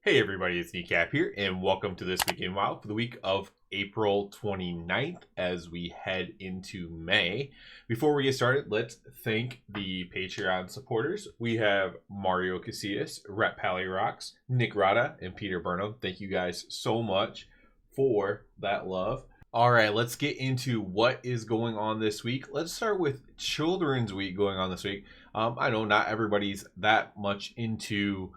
Hey everybody, it's Kneecap here, and welcome to This Week in WoW for the week of April 29th as we head into May. Before we get started, let's thank the Patreon supporters. We have Mario Casillas, Rep Pally Rocks, Nick Rada, and Peter Burnham. Thank you guys so much for that love. All right, let's get into what is going on this week. Let's start with Children's Week going on this week. I know not everybody's that much into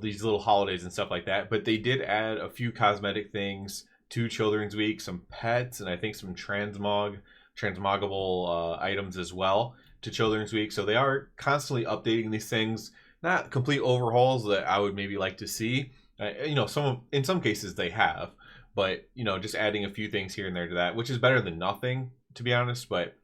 these little holidays and stuff like that, but they did add a few cosmetic things to Children's Week, some pets, and I think some transmoggable items as well to Children's Week. So they are constantly updating these things, not complete overhauls that I would maybe like to see. In some cases they have, but just adding a few things here and there to that, which is better than nothing, to be honest. But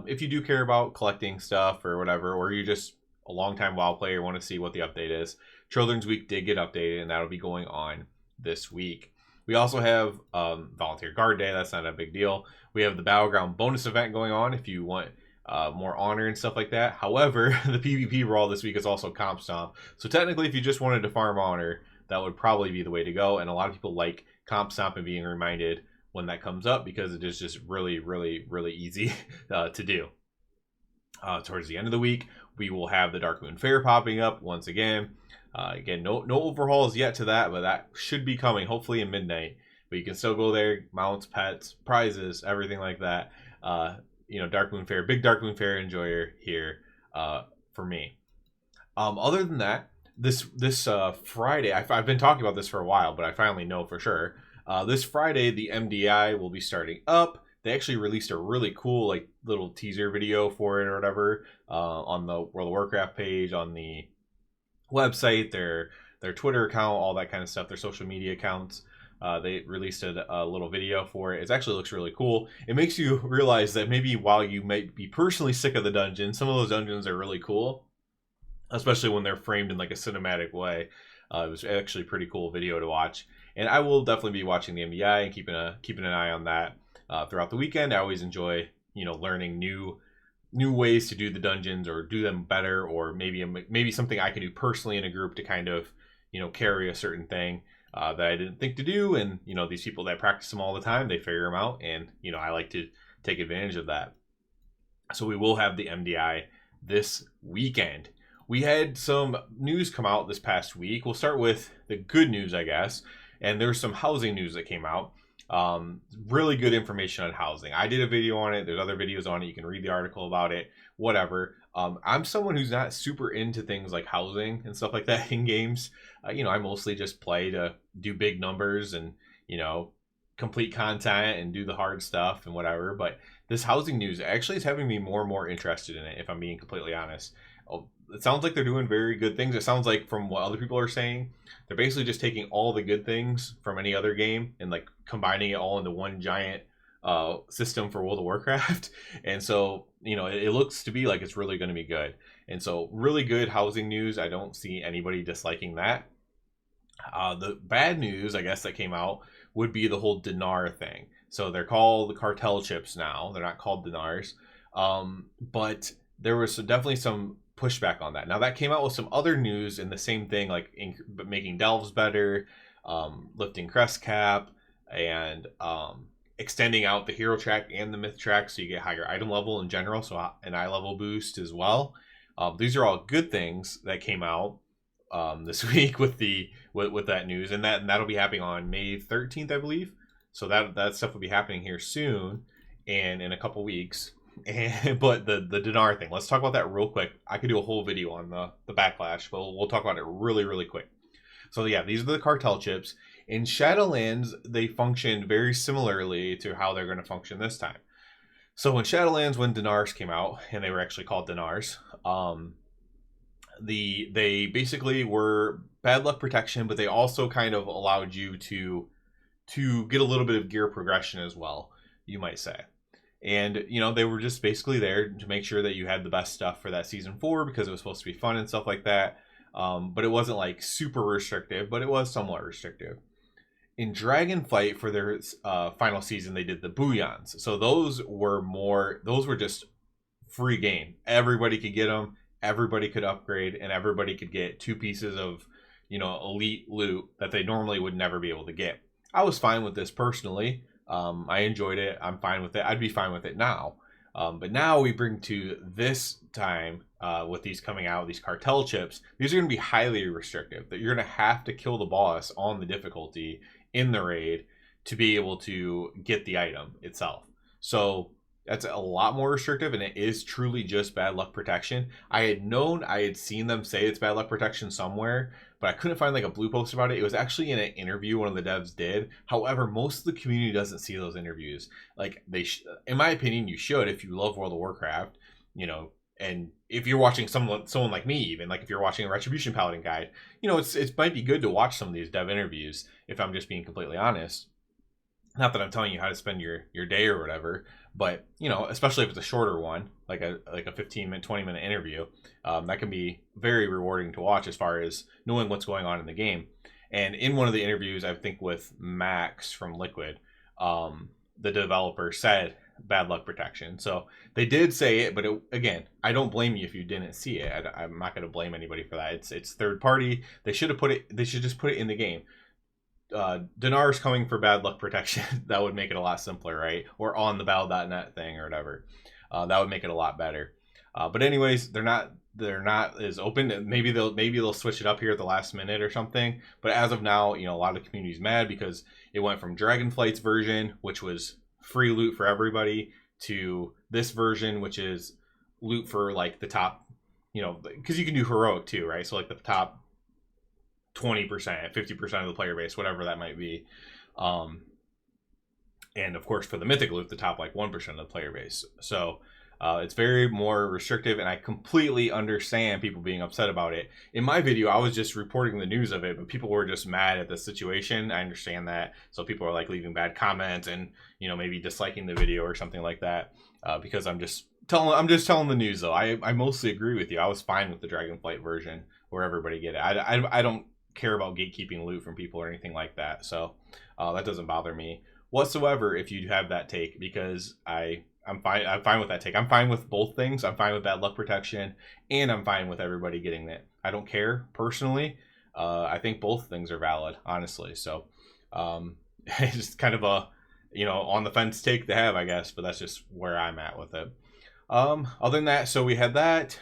if you do care about collecting stuff or whatever, or you're just a long-time WoW player, want to see what the update is, Children's Week did get updated, and that'll be going on this week. We also have Volunteer Guard Day. That's not a big deal. We have the Battleground bonus event going on if you want more honor and stuff like that. However, the PvP brawl this week is also Comp Stomp. So technically, if you just wanted to farm honor, that would probably be the way to go. And a lot of people like Comp Stomp and being reminded when that comes up because it is just really, really, really easy to do. Towards the end of the week, we will have the Darkmoon Fair popping up once again. Again, no overhauls yet to that, but that should be coming hopefully in midnight. But you can still go there, mounts, pets, prizes, everything like that. Darkmoon Fair, big Darkmoon Fair enjoyer here for me. Other than that, this Friday, I've been talking about this for a while, but I finally know for sure. This Friday, the MDI will be starting up. They actually released a really cool little teaser video for it or whatever on the World of Warcraft page, on the website, their Twitter account, all that kind of stuff, their social media accounts. They released a little video for it. It actually looks really cool. It makes you realize that maybe while you might be personally sick of the dungeon, some of those dungeons are really cool, especially when they're framed in like a cinematic way. It was actually a pretty cool video to watch, and I will definitely be watching the MBI and keeping an eye on that throughout the weekend. I always enjoy learning new ways to do the dungeons or do them better, or maybe something I can do personally in a group to kind of carry a certain thing that I didn't think to do. And these people that practice them all the time, they figure them out, and I like to take advantage of that. So we will have the MDI this weekend. We had some news come out this past week. We'll start with the good news, I guess. And there's some housing news that came out. Really good information on housing. I did a video on it. There's other videos on it. You can read the article about it, whatever. I'm someone who's not super into things like housing and stuff like that in games. I mostly just play to do big numbers and, complete content and do the hard stuff and whatever. But this housing news actually is having me more and more interested in it, if I'm being completely honest. It sounds like they're doing very good things. It sounds like, from what other people are saying, they're basically just taking all the good things from any other game and combining it all into one giant system for World of Warcraft. And so it looks to be like it's really going to be good. And so really good housing news. I don't see anybody disliking that. The bad news, I guess, that came out would be the whole dinar thing. So they're called the Cartel Chips now. They're not called dinars. But there was definitely some pushback on that. Now that came out with some other news in the same thing, making delves better, lifting crest cap, and extending out the hero track and the myth track so you get higher item level in general, so an eye level boost as well. These are all good things that came out this week with that news, and that'll be happening on May 13th, I believe. So that stuff will be happening here soon and in a couple weeks. But the dinar thing, let's talk about that real quick. I could do a whole video on the backlash, but we'll talk about it really, really quick. So yeah, these are the Cartel Chips. In Shadowlands, they functioned very similarly to how they're going to function this time. So in Shadowlands, when dinars came out, and they were actually called dinars, they basically were bad luck protection, but they also kind of allowed you to get a little bit of gear progression as well, you might say. And, they were just basically there to make sure that you had the best stuff for that Season 4 because it was supposed to be fun and stuff like that. But it wasn't super restrictive, but it was somewhat restrictive. In Dragonflight, for their final season, they did the Booyans. So those were just free game. Everybody could get them, everybody could upgrade, and everybody could get 2 pieces of elite loot that they normally would never be able to get. I was fine with this personally. I enjoyed it. I'm fine with it. I'd be fine with it now. But now we bring to this time with these coming out, these cartel chips. These are going to be highly restrictive. That you're going to have to kill the boss on the difficulty in the raid to be able to get the item itself. So that's a lot more restrictive, and it is truly just bad luck protection. I had seen them say it's bad luck protection somewhere, but I couldn't find like a blue post about it. It was actually in an interview one of the devs did. However, most of the community doesn't see those interviews. Like in my opinion, you should if you love World of Warcraft, and if you're watching someone like me, even like if you're watching a Retribution Paladin guide, it might be good to watch some of these dev interviews. If I'm just being completely honest. Not that I'm telling you how to spend your day or whatever, but especially if it's a shorter one, like a 15-minute, 20-minute interview, that can be very rewarding to watch as far as knowing what's going on in the game. And in one of the interviews, I think with Max from Liquid, the developer said bad luck protection. So they did say it, but again, I don't blame you if you didn't see it. I'm not going to blame anybody for that. It's third party. They should just put it in the game. Dinar's coming for bad luck protection. That would make it a lot simpler, right? Or on the battle.net thing or whatever. That would make it a lot better. But anyways, they're not as open. Maybe they'll switch it up here at the last minute or something. But as of now, a lot of the community's mad because it went from Dragonflight's version, which was free loot for everybody, to this version, which is loot for like the top, because you can do heroic too, right? So like the top 20%, 50% of the player base, whatever that might be. And of course for the mythic loot, the top like 1% of the player base. So it's very more restrictive, and I completely understand people being upset about it. In my video, I was just reporting the news of it, but people were just mad at the situation. I understand that. So people are like leaving bad comments and maybe disliking the video or something like that, because I'm just telling the news though. I mostly agree with you. I was fine with the Dragonflight version where everybody get it. I don't care about gatekeeping loot from people or anything like that, so that doesn't bother me whatsoever if you have that take, because I'm fine with that take. I'm fine with both things. I'm fine with bad luck protection, and I'm fine with everybody getting it. I don't care personally. I think both things are valid, honestly. So it's just kind of a on the fence take to have, I guess, but that's just where I'm at with it. Other than that, so we had that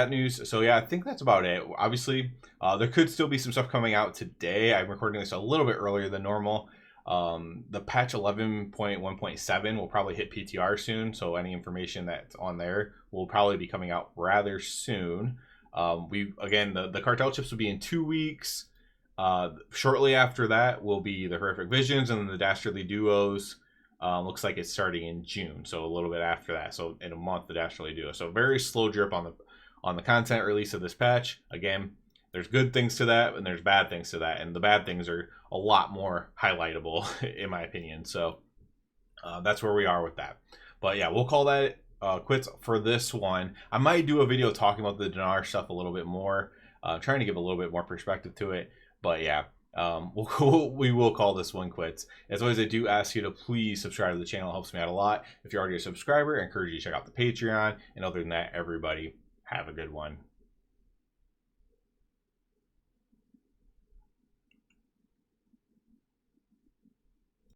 news. So yeah, I think that's about it. Obviously, there could still be some stuff coming out today. I'm recording this a little bit earlier than normal. The patch 11.1.7 will probably hit PTR soon, so any information that's on there will probably be coming out rather soon. The cartel chips will be in 2 weeks. Shortly after that will be the horrific visions, and then the dastardly duos. Looks like it's starting in June, so a little bit after that. So in a month, the dastardly duo. So very slow drip on the content release of this patch. Again, there's good things to that and there's bad things to that, and the bad things are a lot more highlightable in my opinion. So that's where we are with that. But yeah, we'll call that quits for this one. I might do a video talking about the Dinar stuff a little bit more, trying to give a little bit more perspective to it. But yeah, we will call this one quits. As always, I do ask you to please subscribe to the channel. It helps me out a lot. If you're already a subscriber, I encourage you to check out the Patreon. And other than that, everybody have a good one.